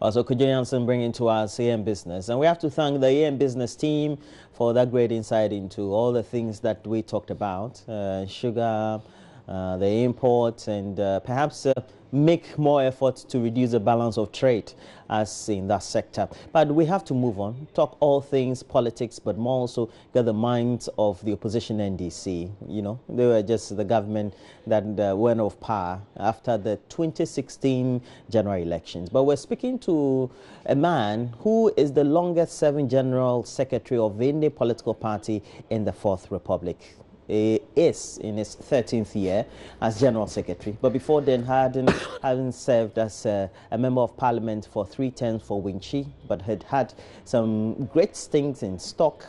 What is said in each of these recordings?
Also, Kojo Jansen bringing to us AM Business. And we have to thank the AM Business team for that great insight into all the things that we talked about, sugar, the imports, and perhaps make more efforts to reduce the balance of trade as in that sector. But we have to move on, talk all things politics, but more also get the minds of the opposition NDC. You know, they were just the government that went off power after the 2016 general elections. But we're speaking to a man who is the longest serving general secretary of any political party in the Fourth Republic. He is in his 13th year as General Secretary, but before then hadn't served as a Member of Parliament for 3 terms for Winchi, but had some great stints in stock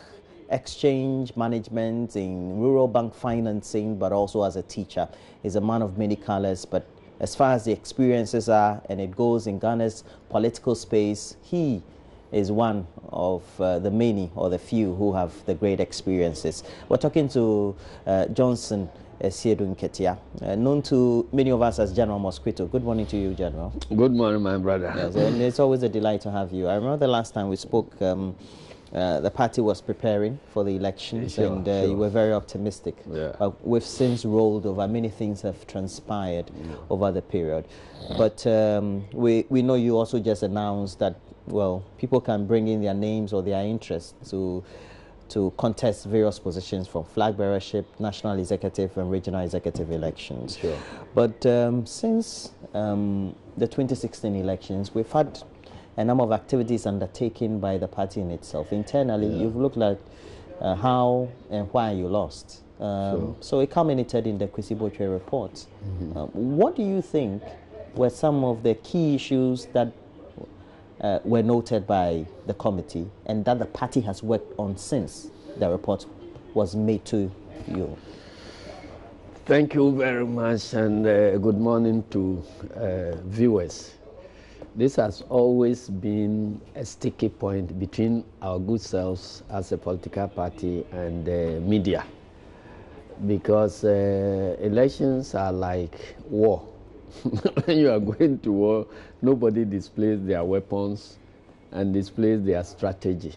exchange management, in rural bank financing, but also as a teacher. He's a man of many colors, but as far as the experiences are, and it goes in Ghana's political space, he is one of the many or the few who have the great experiences. We're talking to Johnson Asiedu Nketiah, known to many of us as General Mosquito. Good morning to you, General. Good morning, my brother. Yes, and it's always a delight to have you. I remember the last time we spoke, the party was preparing for the elections, sure. You were very optimistic. Yeah. We've since rolled over. Many things have transpired over the period. But we know you also just announced that, well, people can bring in their names or their interests to contest various positions from flag bearership, national executive and regional executive elections. Sure. But since the 2016 elections, we've had a number of activities undertaken by the party in itself. Internally, you've looked at how and why you lost. Sure. So it culminated in the Kwesi Botwe report. What do you think were some of the key issues that were noted by the committee and that the party has worked on since the report was made to you? Thank you very much, and good morning to viewers. This has always been a sticky point between our good selves as a political party and the media, because elections are like war. When you are going to war, nobody displays their weapons and displays their strategy.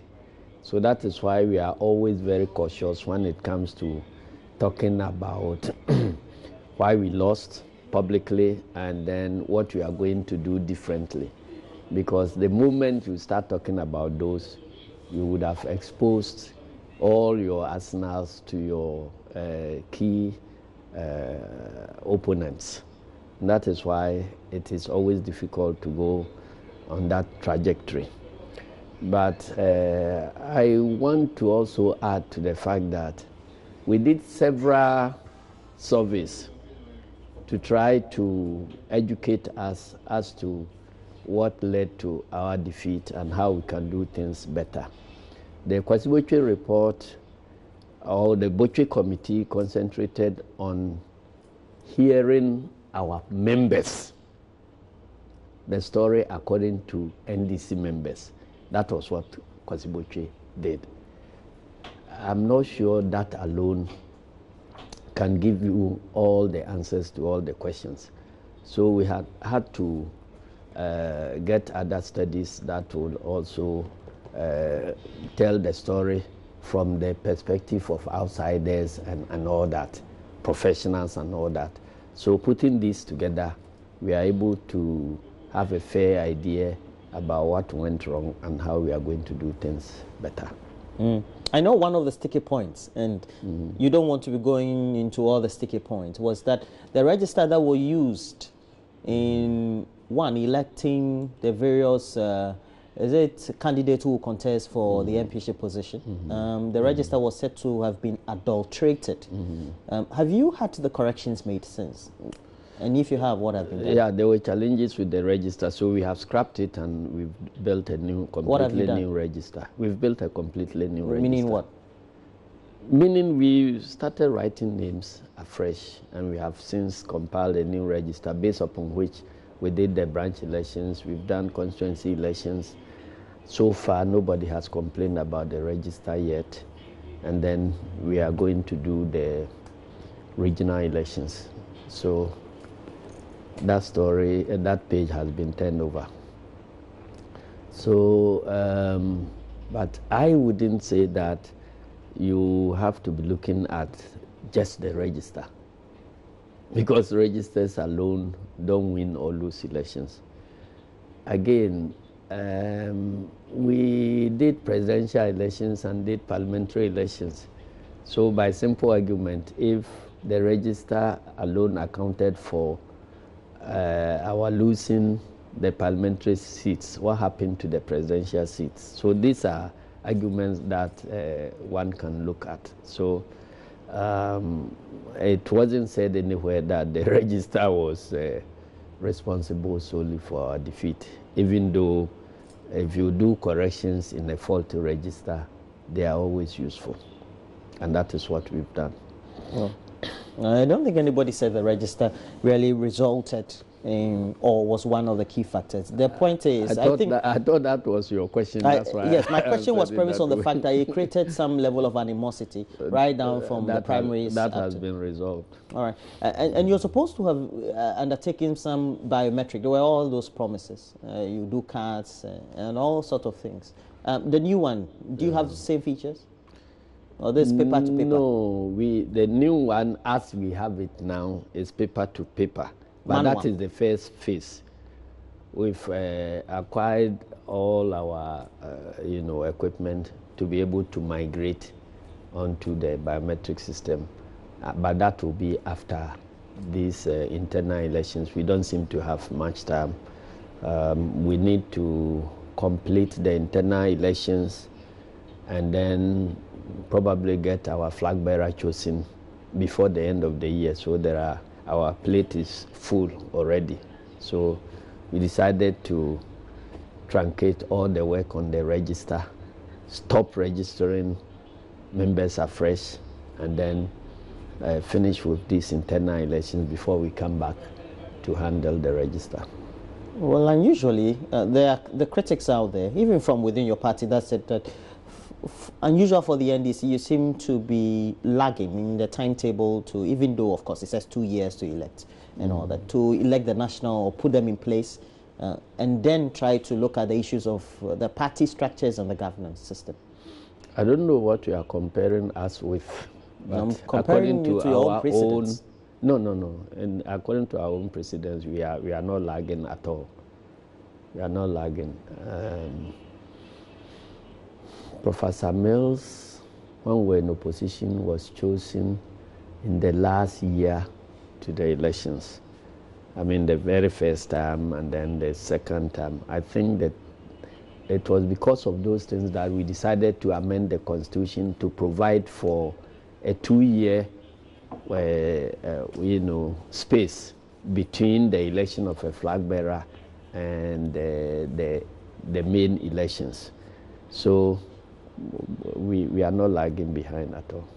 So that is why we are always very cautious when it comes to talking about why we lost publicly and then what we are going to do differently. Because the moment you start talking about those, you would have exposed all your arsenals to your key opponents. And that is why it is always difficult to go on that trajectory. But I want to also add to the fact that we did several surveys to try to educate us as to what led to our defeat and how we can do things better. The Kwesi Botwe report, or the Botwe committee, concentrated on hearing our members, the story according to NDC members. That was what Kwesi Botwe did. I'm not sure that alone can give you all the answers to all the questions. So we had to get other studies that will also tell the story from the perspective of outsiders and all that, professionals and all that. So putting this together, we are able to have a fair idea about what went wrong and how we are going to do things better. I know one of the sticky points, and you don't want to be going into all the sticky points, was that the register that were used in electing the various candidates who will contest for the MPship position. The register was said to have been adulterated. Have you had the corrections made since? And if you have, what have been done? Yeah, there were challenges with the register, so we have scrapped it and we've built a new, completely new register. We've built a completely new register. Meaning what? Meaning we started writing names afresh, and we have since compiled a new register based upon which we did the branch elections. We've done constituency elections. So far, nobody has complained about the register yet. And then we are going to do the regional elections. So that story, that page has been turned over. So, but I wouldn't say that you have to be looking at just the register, because registers alone don't win or lose elections. Again, we did presidential elections and did parliamentary elections. So by simple argument, if the register alone accounted for our losing the parliamentary seats, what happened to the presidential seats? So these are arguments that one can look at. So it wasn't said anywhere that the register was responsible solely for our defeat, even though if you do corrections in a faulty register, they are always useful. And that is what we've done. Well, I don't think anybody said the register really resulted in or was one of the key factors. The point is, I thought that was your question. That's why. Yes, my question was premised on the fact that it created some level of animosity right down from the primaries. That has been resolved. All right. And you're supposed to have undertaken some biometric. There were all those promises. You do cards and all sorts of things. The new one, do you have the same features? Or this paper to paper? No, the new one, as we have it now, is paper to paper. But that is the first phase. We've acquired all our, equipment to be able to migrate onto the biometric system. But that will be after these internal elections. We don't seem to have much time. We need to complete the internal elections and then probably get our flag bearer chosen before the end of the year. So our plate is full already. So we decided to truncate all the work on the register, stop registering members afresh, and then finish with these internal elections before we come back to handle the register. Well, unusually, there are the critics out there, even from within your party, that said that unusual for the NDC, you seem to be lagging in the timetable to, even though, of course, it says 2 years to elect and all that, to elect the national or put them in place and then try to look at the issues of the party structures and the governance system. I don't know what you are comparing us with. But I'm comparing you to your own precedents. No. And according to our own precedents, we are not lagging at all. We are not lagging. Professor Mills, when we were in opposition, was chosen in the last year to the elections. I mean, the very first term and then the second term. I think that it was because of those things that we decided to amend the Constitution to provide for a 2-year, space between the election of a flag bearer and the main elections. So we are not lagging behind at all.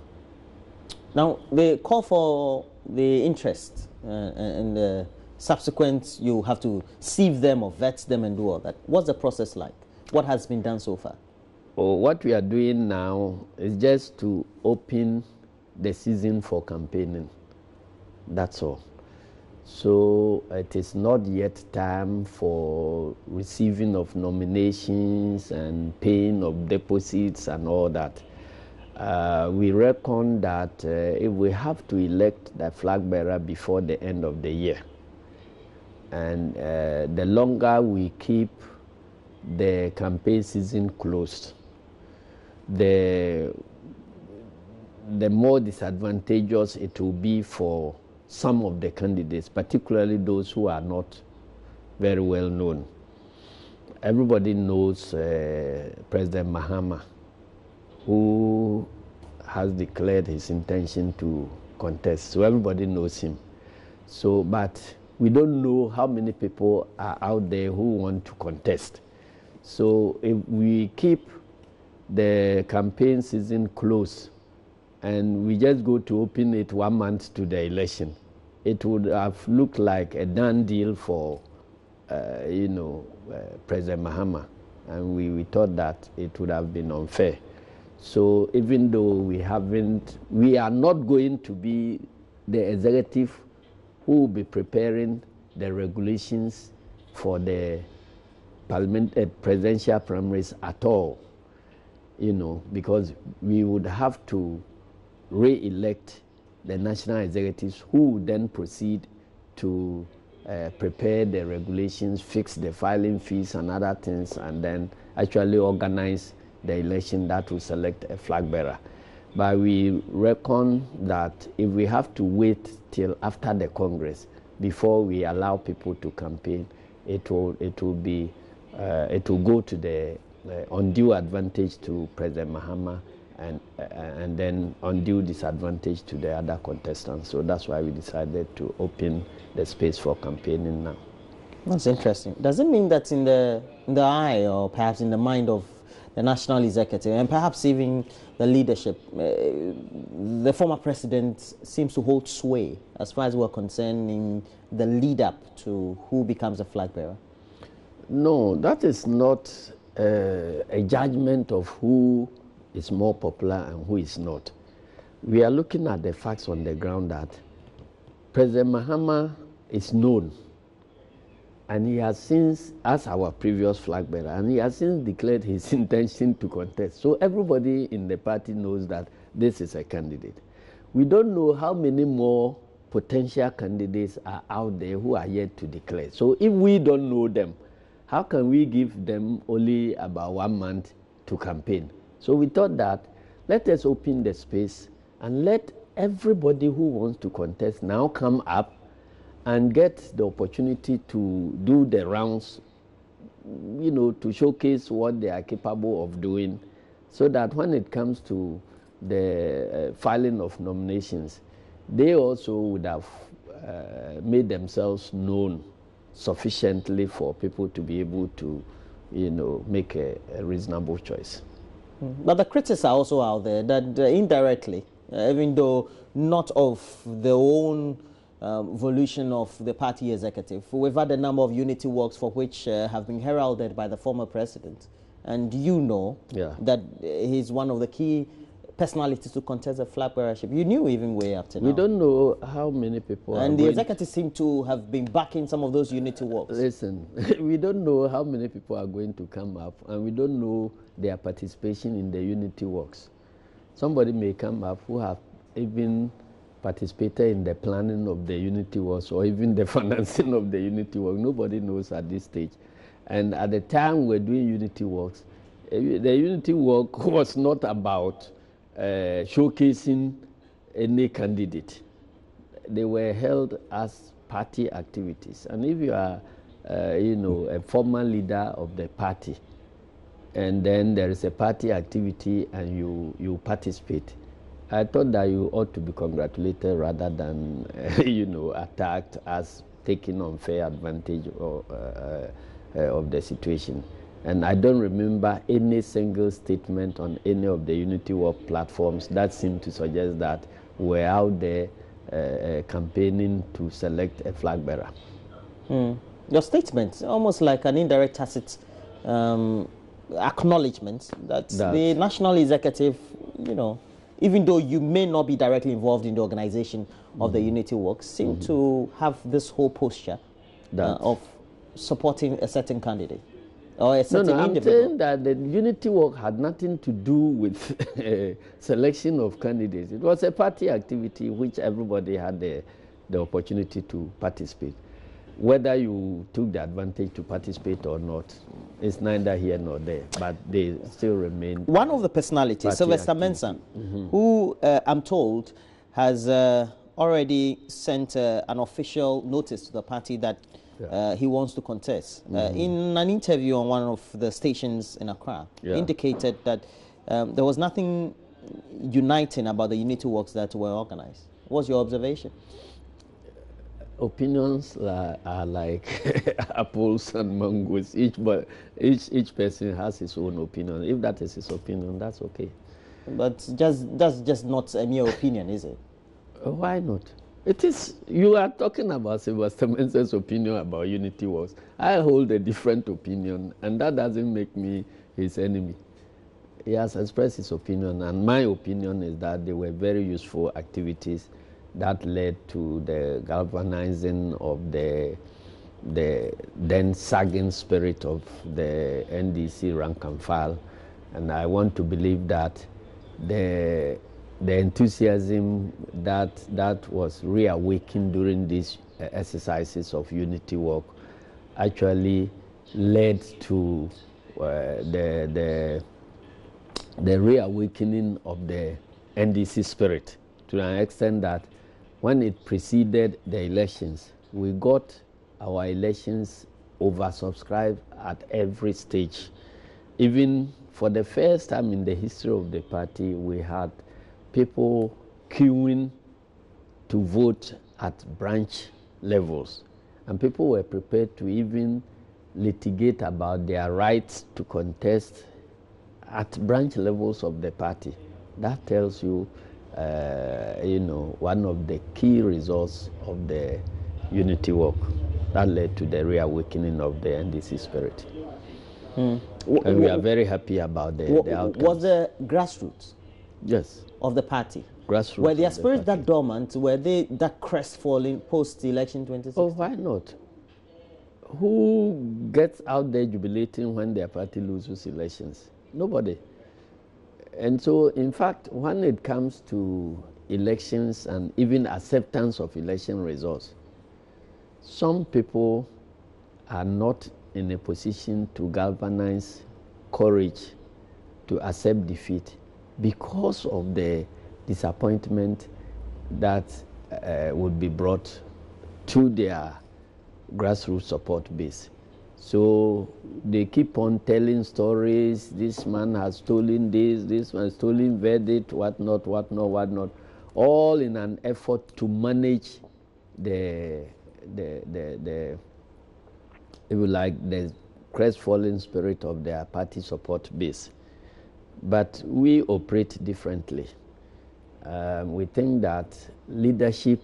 Now, the call for the interest and the subsequent, you have to sieve them or vet them and do all that. What's the process like? What has been done so far? What we are doing now is just to open the season for campaigning. That's all. So it is not yet time for receiving of nominations and paying of deposits and all that. We reckon that if we have to elect the flag bearer before the end of the year, and the longer we keep the campaign season closed, the more disadvantageous it will be for some of the candidates, particularly those who are not very well known. Everybody knows President Mahama, who has declared his intention to contest. So everybody knows him. So, but we don't know how many people are out there who want to contest. So if we keep the campaign season closed and we just go to open it 1 month to the election, it would have looked like a done deal for, President Mahama. And we thought that it would have been unfair. So even though we are not going to be the executive who will be preparing the regulations for the presidential primaries at all, because we would have to re-elect the national executives who would then proceed to prepare the regulations, fix the filing fees and other things, and then actually organize the election that will select a flag bearer. But we reckon that if we have to wait till after the Congress before we allow people to campaign, it will go to the undue advantage to President Mahama and then undue disadvantage to the other contestants. So that's why we decided to open the space for campaigning now. That's interesting. Does it mean that in the eye or perhaps in the mind of the national executive and perhaps even the leadership, the former president seems to hold sway as far as we're concerned in the lead up to who becomes a flag bearer? No, that is not a judgment of who is more popular and who is not. We are looking at the facts on the ground that President Mahama is known, and he has since, as our previous flag bearer, and he has since declared his intention to contest. So everybody in the party knows that this is a candidate. We don't know how many more potential candidates are out there who are yet to declare. So if we don't know them, how can we give them only about 1 month to campaign? So we thought that let us open the space and let everybody who wants to contest now come up and get the opportunity to do the rounds, to showcase what they are capable of doing, so that when it comes to the filing of nominations, they also would have made themselves known sufficiently for people to be able to, make a reasonable choice. But the critics are also out there that indirectly, even though not of their own volition of the party executive, we've had a number of unity walks for which have been heralded by the former president. And that he's one of the key personalities to contest the flag bearership. You knew even way up to now. We don't know how many people and the executive seem to have been backing some of those unity walks. Listen, we don't know how many people are going to come up, and we don't know their participation in the unity walks. Somebody may come up who have even participated in the planning of the unity walks or even the financing of the unity walk. Nobody knows at this stage. And at the time we're doing unity walks, the unity walk was not about showcasing any candidate. They were held as party activities. And if you are, a former leader of the party, and then there is a party activity and you participate, I thought that you ought to be congratulated rather than, attacked as taking unfair advantage of the situation. And I don't remember any single statement on any of the Unity Walk platforms that seemed to suggest that we're out there campaigning to select a flag bearer. Your statement, almost like an indirect tacit acknowledgement that the national executive, even though you may not be directly involved in the organization of the Unity Walk, seem to have this whole posture of supporting a certain candidate. Or a certain individual. I'm saying that the Unity Walk had nothing to do with selection of candidates. It was a party activity which everybody had the opportunity to participate. Whether you took the advantage to participate or not, it's neither here nor there, but they still remain. One of the personalities, Sylvester Mensah, who I'm told has already sent an official notice to the party that he wants to contest. In an interview on one of the stations in Accra, indicated that there was nothing uniting about the unity walks that were organized. What's your observation? Opinions are like apples and mangoes. Each person has his own opinion. If that is his opinion, that's okay. But that's just not a mere opinion, is it? Why not? It is. You are talking about Sylvester Mensah's opinion about unity walks. I hold a different opinion, and that doesn't make me his enemy. He has expressed his opinion, and my opinion is that they were very useful activities that led to the galvanizing of the the then sagging spirit of the NDC rank and file. And I want to believe that the enthusiasm that was reawakened during these exercises of unity work actually led to the reawakening of the NDC spirit, to an extent that when it preceded the elections, we got our elections oversubscribed at every stage. Even for the first time in the history of the party, we had people queuing to vote at branch levels, and people were prepared to even litigate about their rights to contest at branch levels of the party. That tells you, one of the key results of the unity work that led to the reawakening of the NDC spirit. And we are very happy about the outcomes. Was the grassroots Yes. of the party? Grassroots. Were their spirits that dormant? Were they that crestfallen post-election 2016? Oh, why not? Who gets out there jubilating when their party loses elections? Nobody. And so, in fact, when it comes to elections and even acceptance of election results, some people are not in a position to galvanize courage to accept defeat because of the disappointment that would be brought to their grassroots support base. So they keep on telling stories. This man has stolen this man has stolen verdict, what not, all in an effort to manage the if you like, the crestfallen spirit of their party support base. But we operate differently. We think that leadership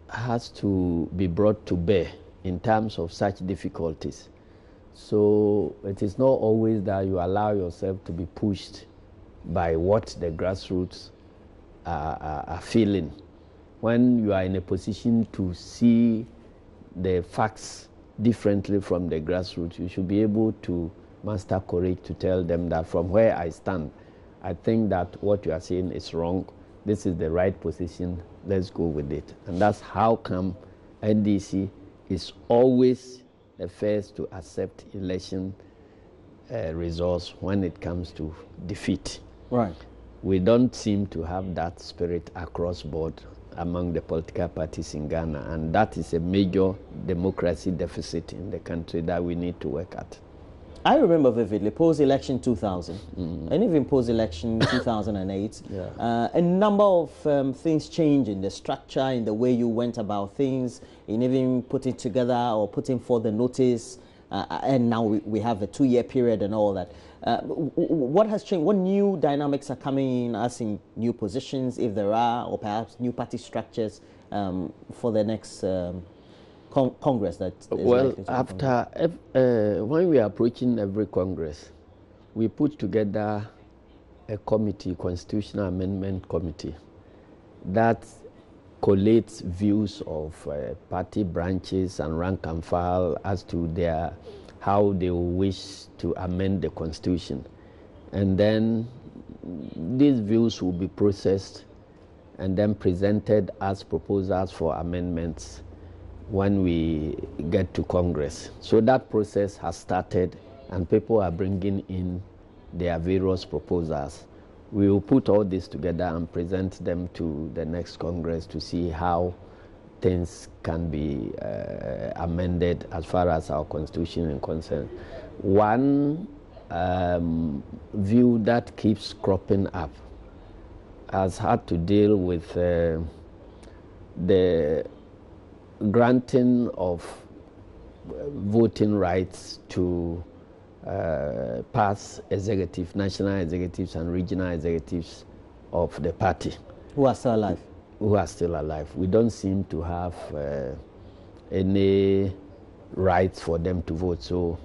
has to be brought to bear in terms of such difficulties. So it is not always that you allow yourself to be pushed by what the grassroots are feeling. When you are in a position to see the facts differently from the grassroots, you should be able to muster courage to tell them that from where I stand, I think that what you are saying is wrong. This is the right position. Let's go with it. And that's how come NDC is always the first to accept election results when it comes to defeat. Right. We don't seem to have that spirit across board among the political parties in Ghana, and that is a major democracy deficit in the country that we need to work at. I remember vividly post-election 2000, and even post-election 2008, a number of things changed in the structure, in the way you went about things, in even putting together or putting forth the notice, and now we have a 2-year period and all that. What has changed? What new dynamics are coming in, as in new positions, if there are, or perhaps new party structures for the next Congress that is likely to after when we are approaching every Congress, we put together a committee, Constitutional Amendment Committee, that collates views of party branches and rank and file as to how they wish to amend the Constitution. And then these views will be processed and then presented as proposals for amendments when we get to Congress. So that process has started, and people are bringing in their various proposals. We will put all this together and present them to the next Congress to see how things can be amended as far as our Constitution is concerned. One view that keeps cropping up has had to deal with the granting of voting rights to past executives, national executives and regional executives of the party. Who are still alive? Who are still alive. We don't seem to have any rights for them to vote. So,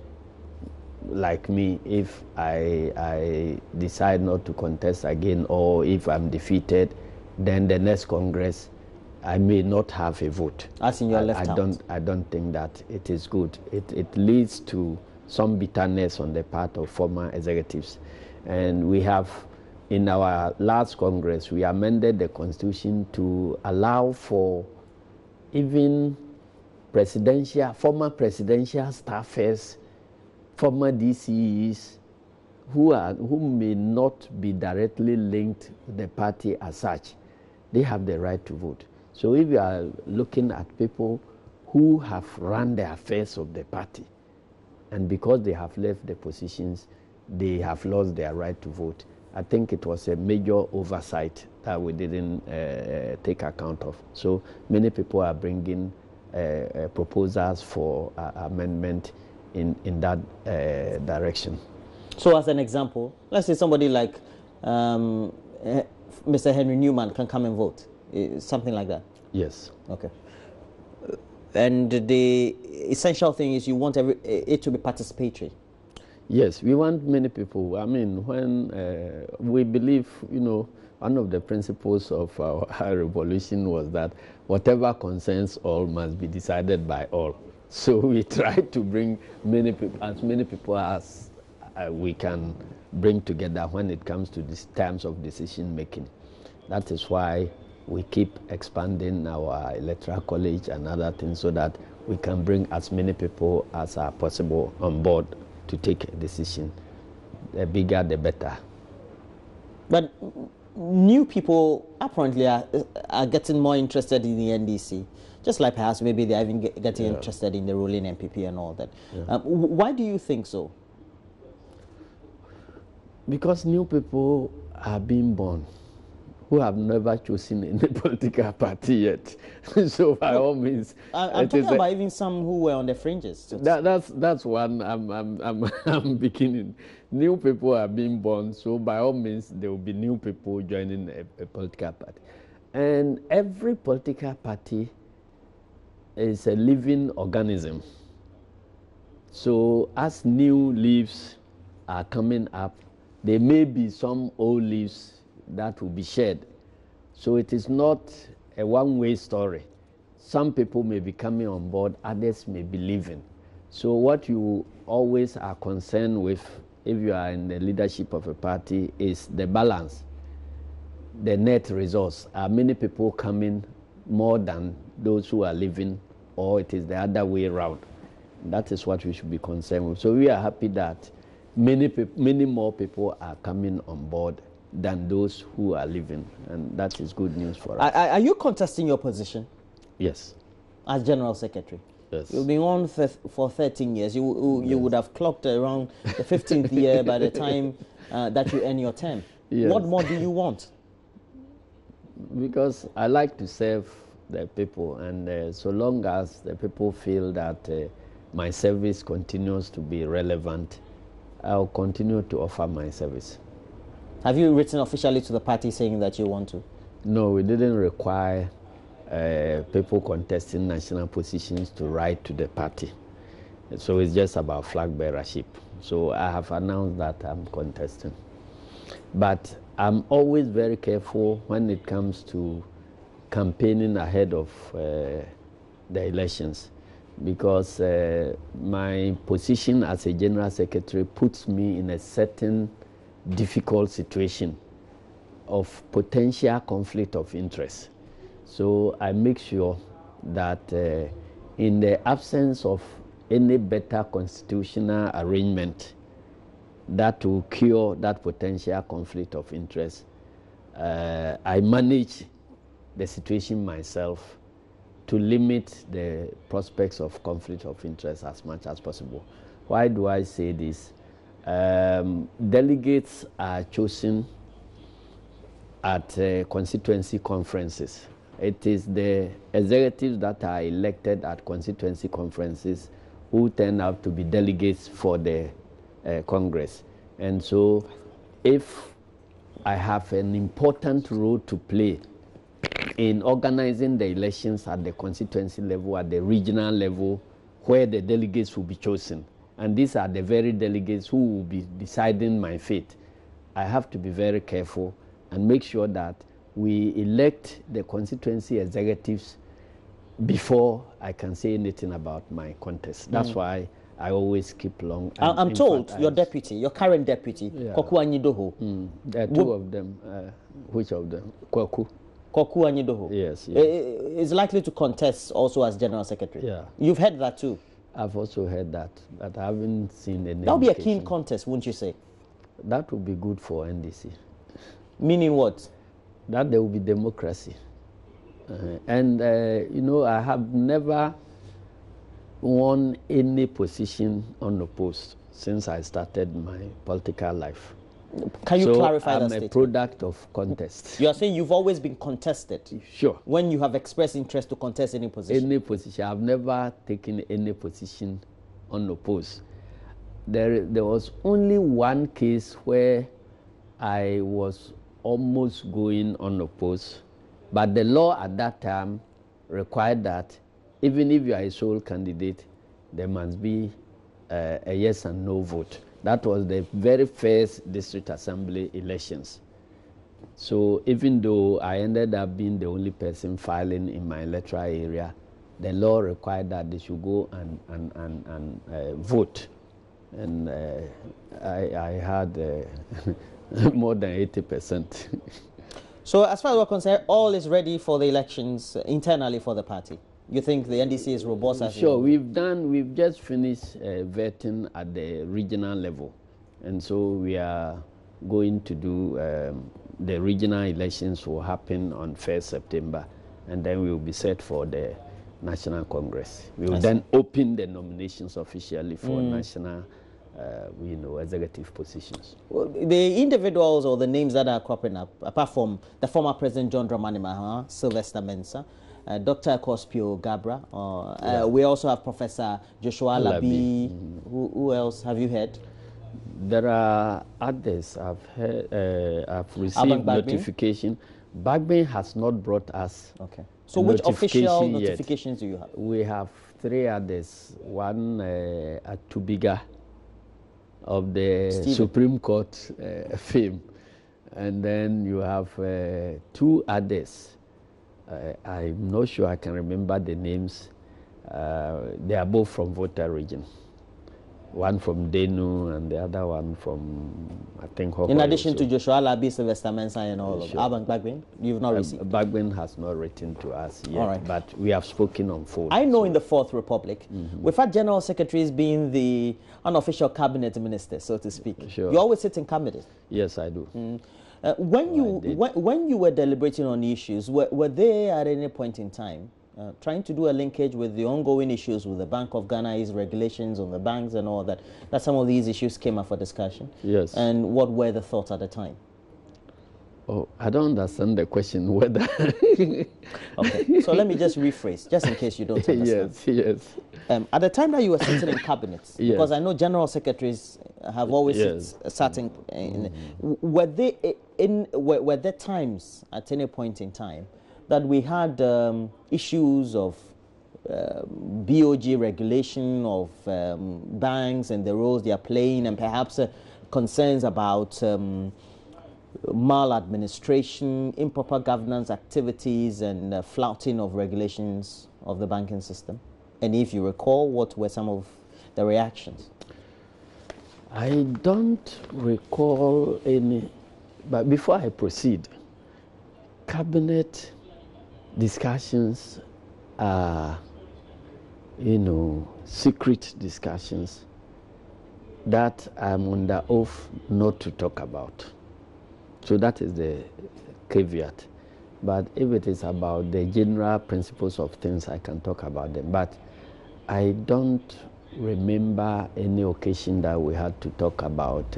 like me, if I decide not to contest again, or if I'm defeated, then the next Congress I may not have a vote. As in your left out? I don't think that it is good. It leads to some bitterness on the part of former executives. And we have, in our last Congress, we amended the Constitution to allow for even former presidential staffers, former DCEs, who may not be directly linked to the party as such. They have the right to vote. So if you are looking at people who have run the affairs of the party, and because they have left the positions, they have lost their right to vote, I think it was a major oversight that we didn't take account of. So many people are bringing proposals for amendment in that direction. So as an example, let's say somebody like Mr. Henry Newman can come and vote. Something like that? Yes. Okay. And the essential thing is you want it to be participatory. Yes, we want many people. I mean, when we believe, one of the principles of our revolution was that whatever concerns all must be decided by all. So we try to bring as many people as we can bring together when it comes to these terms of decision making. That is why we keep expanding our electoral college and other things so that we can bring as many people as are possible on board to take a decision. The bigger, the better. But new people apparently are getting more interested in the NDC, just like perhaps maybe they're even getting interested in the ruling MPP and all that. Yeah. Why do you think so? Because new people are being born who have never chosen any political party yet. So by all means, I'm talking about even some who were on the fringes. That's one I'm beginning. New people are being born, so by all means there will be new people joining a political party. And every political party is a living organism. So as new leaves are coming up, there may be some old leaves that will be shed. So it is not a one-way story. Some people may be coming on board, others may be leaving. So what you always are concerned with if you are in the leadership of a party is the balance, the net results. Are many people coming more than those who are leaving, or it is the other way around? That is what we should be concerned with. So we are happy that many more people are coming on board than those who are leaving, and that is good news for us. Are you contesting your position? Yes. As General Secretary? Yes. You've been on for 13 years. You would have clocked around the 15th year by the time that you end your term. Yes. What more do you want? Because I like to serve the people, and so long as the people feel that my service continues to be relevant, I'll continue to offer my service. Have you written officially to the party saying that you want to? No, we didn't require people contesting national positions to write to the party. So it's just about flag bearership. So I have announced that I'm contesting. But I'm always very careful when it comes to campaigning ahead of the elections, because my position as a General Secretary puts me in a certain difficult situation of potential conflict of interest. So I make sure that in the absence of any better constitutional arrangement that will cure that potential conflict of interest, I manage the situation myself to limit the prospects of conflict of interest as much as possible. Why do I say this? Delegates are chosen at constituency conferences. It is the executives that are elected at constituency conferences who turn out to be delegates for the Congress. And so if I have an important role to play in organizing the elections at the constituency level, at the regional level, where the delegates will be chosen, and these are the very delegates who will be deciding my fate, I have to be very careful and make sure that we elect the constituency executives before I can say anything about my contest. That's why I always keep long. I'm told your deputy, your current deputy, Koku Anyidoho. There are two of them. Which of them? Koku Anyidoho. Yes. Is likely to contest also as General Secretary. Yeah. You've heard that too? I've also heard that, but I haven't seen any. That would be a keen contest, wouldn't you say? That would be good for NDC. Meaning what? That there will be democracy. And, you know, I have never won any position unopposed since I started my political life. Can you clarify that I'm statement? a product of contest. You are saying you've always been contested? Sure. When you have expressed interest to contest any position? Any position. I've never taken any position unopposed. There was only one case where I was almost going unopposed, but the law at that time required that even if you are a sole candidate, there must be a yes and no vote. That was the very first district assembly elections. So even though I ended up being the only person filing in my electoral area, the law required that they should go and vote. And I had more than 80%. So as far as we're concerned, all is ready for the elections internally for the party. You think the NDC is robust? As sure, we've just finished vetting at the regional level. And so we are going to do, the regional elections will happen on 1st September, and then we will be set for the National Congress. We will then open the nominations officially for national executive positions. Well, the individuals or the names that are cropping up, apart from the former President John Dramani Mahama, Sylvester Mensah, Dr. Kospio Gabra, we also have Professor Joshua Labi. Who else have you heard? There are others. I've received notification. Bagbin has not brought us. Okay. So which official notifications do you have? We have 3 others. One at Tubiga of the Supreme Court fame, and then you have 2 others. I'm not sure I can remember the names. They are both from Volta region. One from Denu and the other one from, I think, Hoko. In addition to Joshua Labi, Sylvester Mensah and all of them. Abang Bagbin, you've not received? Bagbin has not written to us yet, all right. But we have spoken on phone. I know in the Fourth Republic, we've had general secretaries being the unofficial cabinet minister, so to speak. Sure. You always sit in cabinet? Yes, I do. When you were deliberating on issues, were they at any point in time trying to do a linkage with the ongoing issues with the Bank of Ghana's regulations on the banks and all that some of these issues came up for discussion? Yes. And what were the thoughts at the time? Oh, I don't understand the question. Whether okay, so let me just rephrase, just in case you don't understand. Yes. At the time that you were sitting in cabinets, because I know general secretaries have always sat in, were there times at any point in time that we had issues of BOG regulation of banks and the roles they are playing, and perhaps concerns about maladministration, improper governance activities, and flouting of regulations of the banking system? And if you recall, what were some of the reactions? I don't recall any, but before I proceed, cabinet discussions are, secret discussions that I'm under oath not to talk about. So that is the caveat. But if it is about the general principles of things, I can talk about them. But I don't remember any occasion that we had to talk about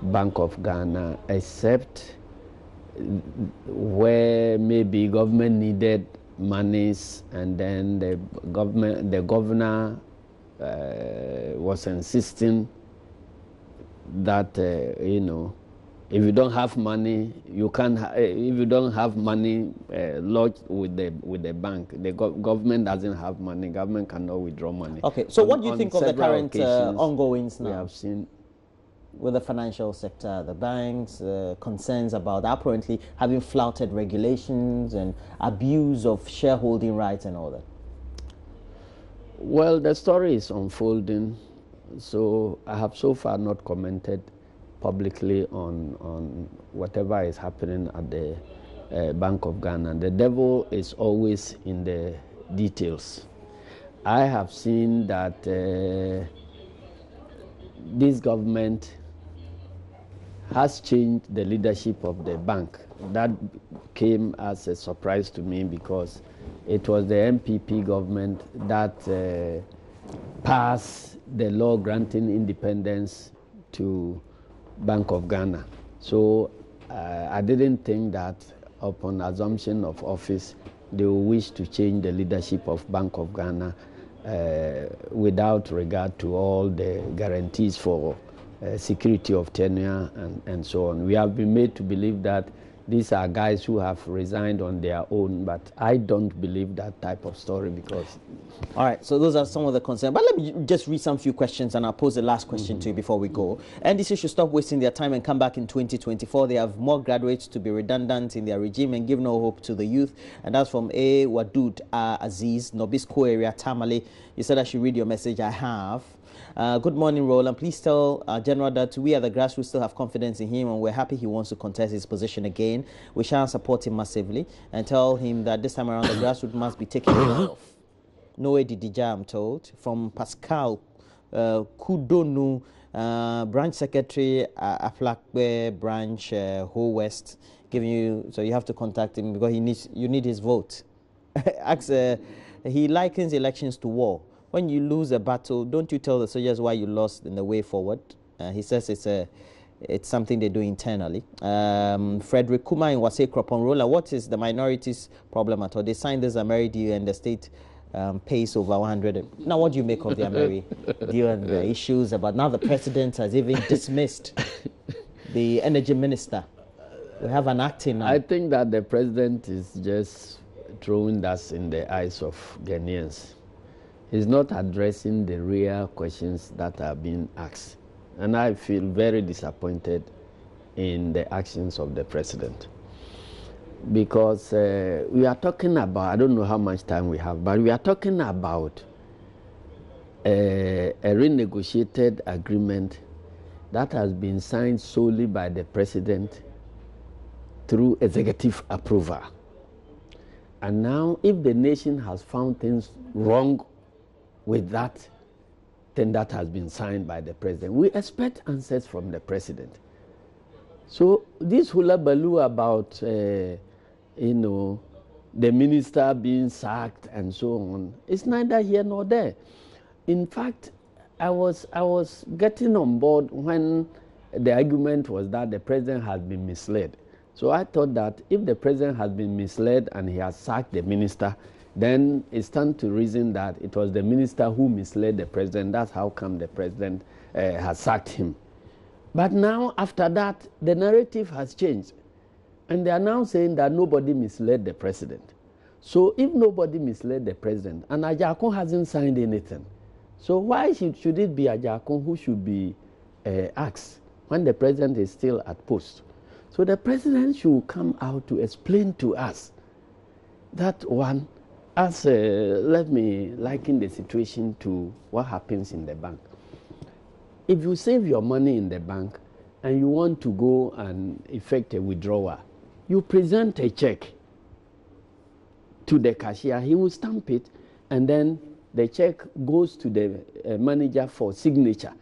Bank of Ghana, except where maybe government needed monies, and then the governor was insisting that if you don't have money, you can't. If you don't have money lodged with the bank, the government doesn't have money. Government cannot withdraw money. Okay. So what do you think of the current ongoings now? We have seen with the financial sector, the banks, concerns about apparently having flouted regulations and abuse of shareholding rights and all that? Well, the story is unfolding, so I have so far not commented publicly on whatever is happening at the Bank of Ghana. The devil is always in the details. I have seen that this government has changed the leadership of the bank. That came as a surprise to me because it was the MPP government that passed the law granting independence to Bank of Ghana. So I didn't think that upon assumption of office they will wish to change the leadership of Bank of Ghana without regard to all the guarantees for security of tenure and so on. We have been made to believe that these are guys who have resigned on their own, but I don't believe that type of story because... All right, so those are some of the concerns. But let me just read some few questions and I'll pose the last question to you before we go. NDC should stop wasting their time and come back in 2024. They have more graduates to be redundant in their regime and give no hope to the youth. And that's from A. Wadud Aziz, Nobisco area, Tamale. You said I should read your message. I have. Good morning, Roland. Please tell General that we at the grassroots still have confidence in him and we're happy he wants to contest his position again. We shall support him massively and tell him that this time around the grassroots must be taken care of. Noe Didija, I'm told. From Pascal Kudonu, branch secretary, Aflakbe branch, Ho West, giving you, so you have to contact him because you need his vote. He likens elections to war. When you lose a battle, don't you tell the soldiers why you lost in the way forward? He says it's something they do internally. Frederick Kuma in Wase Kroponrola, what is the minorities' problem at all? They signed this Ameri deal and the state pays over 100. Now, what do you make of the Ameri deal and the issues about now the president has even dismissed the energy minister? We have an acting now. I think that the president is just throwing dust in the eyes of Ghanaians. He's not addressing the real questions that are being asked. And I feel very disappointed in the actions of the president. Because we are talking about, I don't know how much time we have, but we are talking about a renegotiated agreement that has been signed solely by the president through executive approval. And now, if the nation has found things wrong with that thing that has been signed by the president, we expect answers from the president. So this hula baloo about, the minister being sacked and so on, it's neither here nor there. In fact, I was getting on board when the argument was that the president has been misled. So I thought that if the president has been misled and he has sacked the minister, then it stands to reason that it was the minister who misled the president. That's how come the president has sacked him. But now, after that, the narrative has changed. And they are now saying that nobody misled the president. So if nobody misled the president, and Ajakon hasn't signed anything, so why should it be Ajakon who should be asked when the president is still at post? So the president should come out to explain to us that one, as let me liken the situation to what happens in the bank. If you save your money in the bank and you want to go and effect a withdrawal, you present a check to the cashier, he will stamp it, and then the check goes to the manager for signature.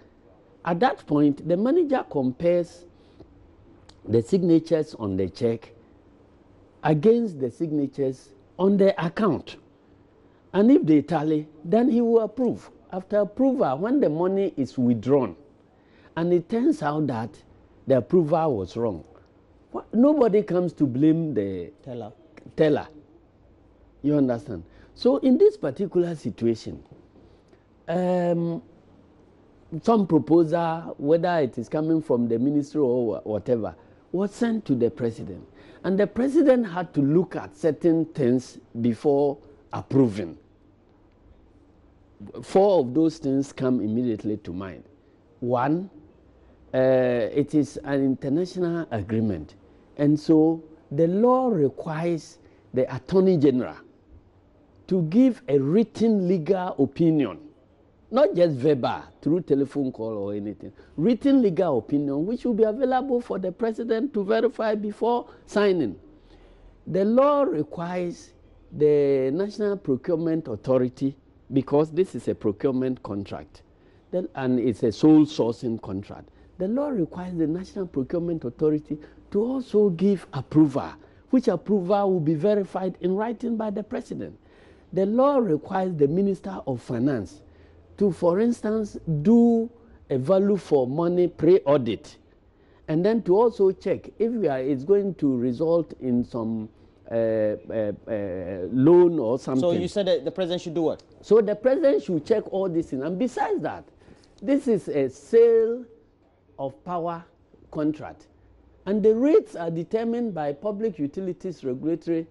At that point, the manager compares the signatures on the check against the signatures on the account. And if they tally, then he will approve. After approval, when the money is withdrawn, and it turns out that the approval was wrong, nobody comes to blame the teller. You understand? So in this particular situation, some proposal, whether it is coming from the ministry or whatever, was sent to the president. And the president had to look at certain things before approving. 4 of those things come immediately to mind. One, it is an international agreement. And so the law requires the Attorney General to give a written legal opinion, not just verbal, through telephone call or anything. Written legal opinion, which will be available for the president to verify before signing. The law requires the National Procurement Authority, because this is a procurement contract, and it's a sole sourcing contract. The law requires the National Procurement Authority to also give approval, which approval will be verified in writing by the president. The law requires the Minister of Finance to, for instance, do a value for money pre-audit, and then to also check if it's going to result in some loan or something. So you said that the president should do what? So the president should check all these things. And besides that, this is a sale of power contract. And the rates are determined by Public Utilities Regulatory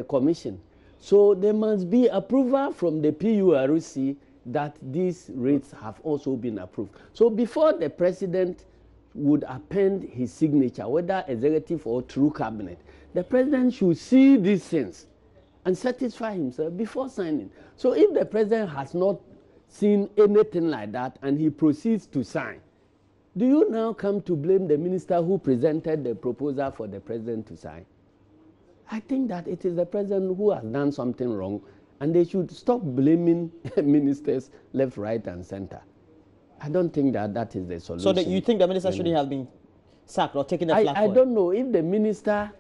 Commission. So there must be approval from the PURC that these rates have also been approved. So before the president would append his signature, whether executive or through cabinet, the president should see these things and satisfy himself before signing. So if the president has not seen anything like that and he proceeds to sign, do you now come to blame the minister who presented the proposal for the president to sign? I think that it is the president who has done something wrong, and they should stop blaming ministers left, right, and center. I don't think that that is the solution. So you think the minister shouldn't have been sacked or taken the flak? I don't know if the minister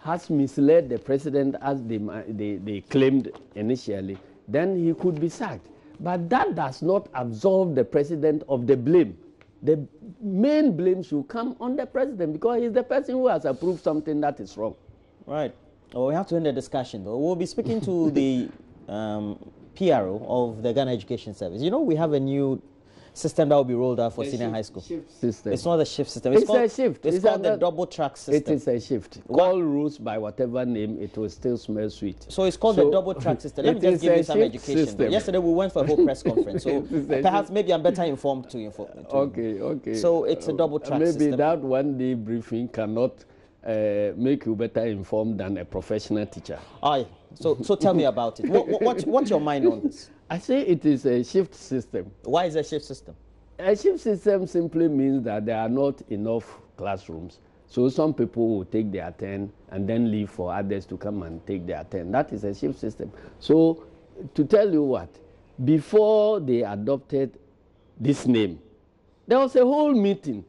has misled the president as they claimed initially, then he could be sacked. But that does not absolve the president of the blame. The main blame should come on the president, because he's the person who has approved something that is wrong. Right. Well, we have to end the discussion, though. We'll be speaking to the PRO of the Ghana Education Service. You know, we have a new system that will be rolled out for senior high school. Shift system. It's not a shift system. It's a shift. It's called the double track system. It is a shift. Call rules by whatever name, it will still smell sweet. So it's called the double track system. Let me just give you some education. Yesterday we went for a whole press conference, so perhaps maybe I'm better informed to inform. Okay. So it's a double track system. Maybe that one day briefing cannot make you better informed than a professional teacher. Aye. So tell me about it. What's your mind on this? I say it is a shift system. Why is it a shift system? A shift system simply means that there are not enough classrooms. So some people will take their turn and then leave for others to come and take their turn. That is a shift system. So to tell you what, before they adopted this name, there was a whole meeting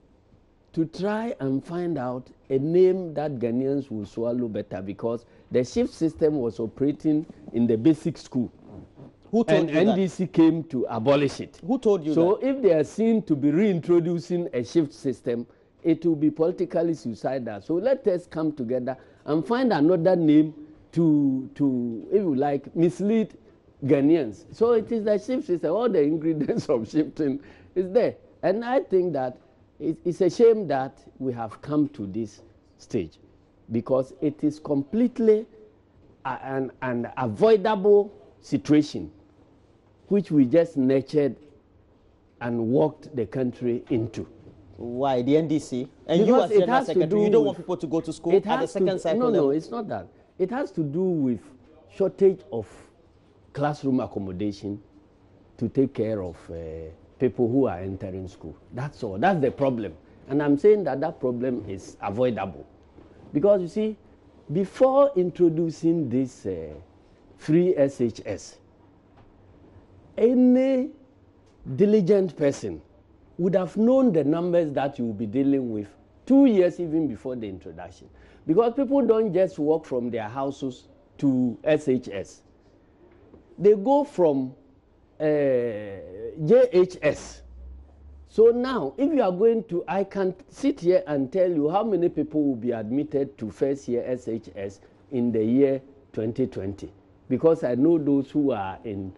to try and find out a name that Ghanaians will swallow better, because the shift system was operating in the basic school. Who told you NDC that? came to abolish it. Who told you so that? If they are seen to be reintroducing a shift system, it will be politically suicidal. So let us come together and find another name to if you like, mislead Ghanaians. So it is the shift system. All the ingredients of shifting is there. And I think that it's a shame that we have come to this stage, because it is completely an avoidable situation which we just nurtured and walked the country into. Why? The NDC? And because you as General Secretary, you don't want people to go to school at the second cycle? No, it's not that. It has to do with shortage of classroom accommodation to take care of people who are entering school. That's all. That's the problem. And I'm saying that that problem is avoidable. Because you see, before introducing this free SHS, any diligent person would have known the numbers that you will be dealing with 2 years even before the introduction. Because people don't just walk from their houses to SHS. They go from JHS. So now, if you are going to, I can sit here and tell you how many people will be admitted to first year SHS in the year 2020. Because I know those who are in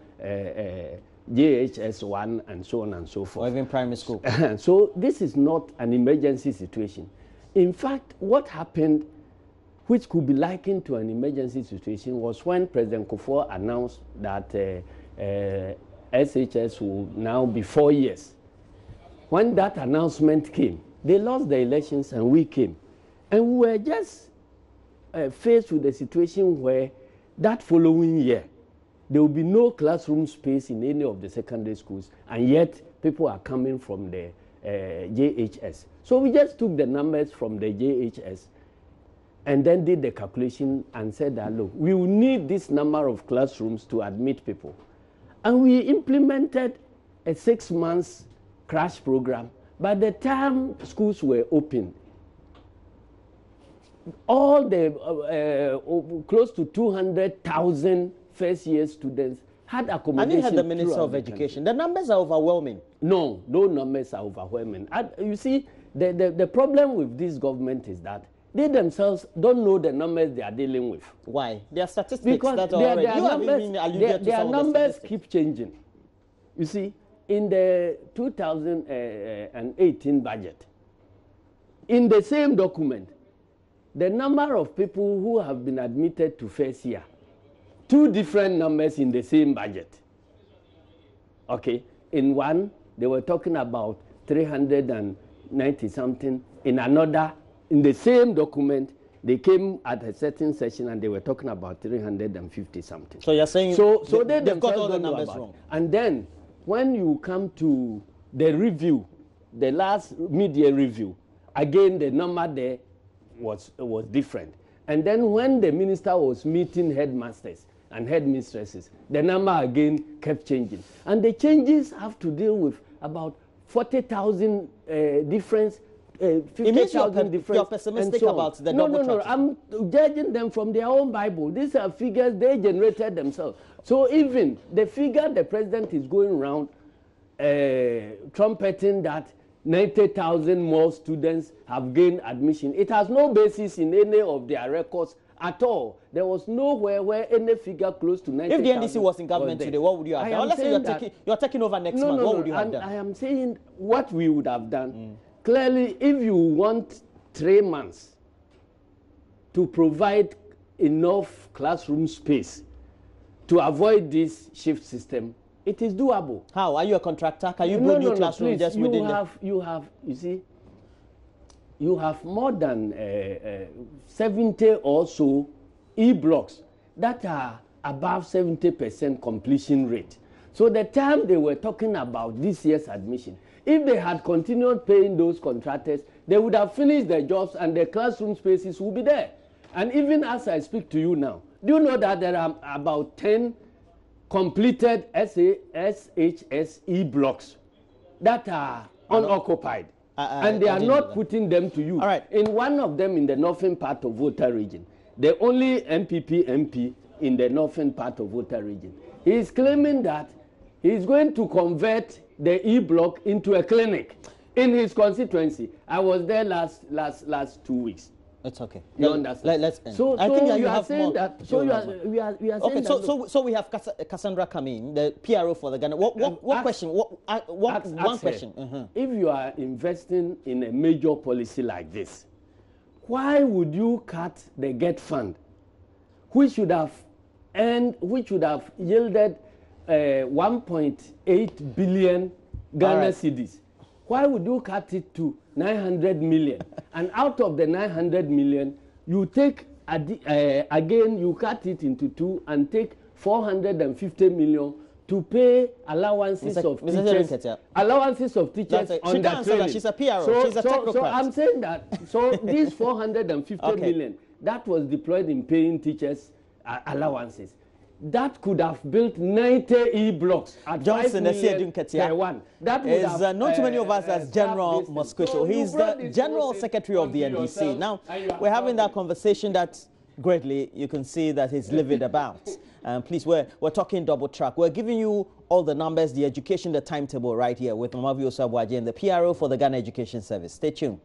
JHS 1 and so on and so forth. Or even primary school. So this is not an emergency situation. In fact, what happened, which could be likened to an emergency situation, was when President Kufuor announced that SHS will now be 4 years. When that announcement came, They lost the elections and we came. And we were just faced with a situation where that following year, there will be no classroom space in any of the secondary schools, and yet people are coming from the JHS. So we just took the numbers from the JHS and then did the calculation and said that, look, we will need this number of classrooms to admit people. And we implemented a 6-month crash program. By the time schools were open, all the close to 200,000 first-year students had accommodation. And you had the Minister of Education. The numbers are overwhelming. No numbers are overwhelming. You see, the problem with this government is that they themselves don't know the numbers they are dealing with. Why? There are statistics because that are their numbers keep changing. You see, in the 2018 budget, in the same document, the number of people who have been admitted to first year, 2 different numbers in the same budget. Okay, in one, they were talking about 390 something. In another, in the same document, they came at a certain session and they were talking about 350 something. So you're saying they've got all the numbers wrong. And then when you come to the review, the last mid-year review, again the number there was different. And then when the minister was meeting headmasters and headmistresses, the number again kept changing. And the changes have to deal with about 40,000 difference, 50,000 difference. You're pessimistic about the double No. I'm judging them from their own Bible. These are figures they generated themselves. So even the figure the president is going around trumpeting that 90,000 more students have gained admission, it has no basis in any of their records at all. There was nowhere where any figure close to 90,000. If the NDC was in government today, what would you have done? Let's say you're taking over next month. What would you have done? I am saying what we would have done. Clearly, if you want 3 months to provide enough classroom space to avoid this shift system, it is doable. How? Are you a contractor? Can you build new classrooms just within you have more than 70 or so E-blocks that are above 70% completion rate. So the time they were talking about this year's admission, if they had continued paying those contractors, they would have finished their jobs and the classroom spaces will be there. And even as I speak to you now, do you know that there are about 10 completed SHS E-blocks that are unoccupied? And they are not putting them to use. All right. In one of them in the northern part of Volta region, the only MPP MP in the northern part of Volta region, he is claiming that he is going to convert the E-block into a clinic in his constituency. I was there last 2 weeks. It's okay. You understand? Let's end. So I think that you you are have saying more. that. So we are saying okay. that. So we have Cassandra coming, the PRO for the Ghana. What question? One question. If you are investing in a major policy like this, why would you cut the GET fund, which should have yielded 1.8 billion Ghana cedis? Why would you cut it to 900 million? And out of the 900 million, you take again, you cut it into 2 and take 450 million to pay allowances of teachers. Allowances of teachers on the training. She's a PRO. She's a technocrat. So I'm saying that. So these 450 million that was deployed in paying teachers allowances, that could have built 90 E-blocks at Johnson, Asiedu Nketiah. That would is known to many of us as General Mosquito. He's the General Secretary of the NDC. Now, we're having that conversation that greatly you can see that he's livid about. Please, we're talking double track. We're giving you all the numbers, the education, the timetable right here with Mavio Sabwaji and the PRO for the Ghana Education Service. Stay tuned.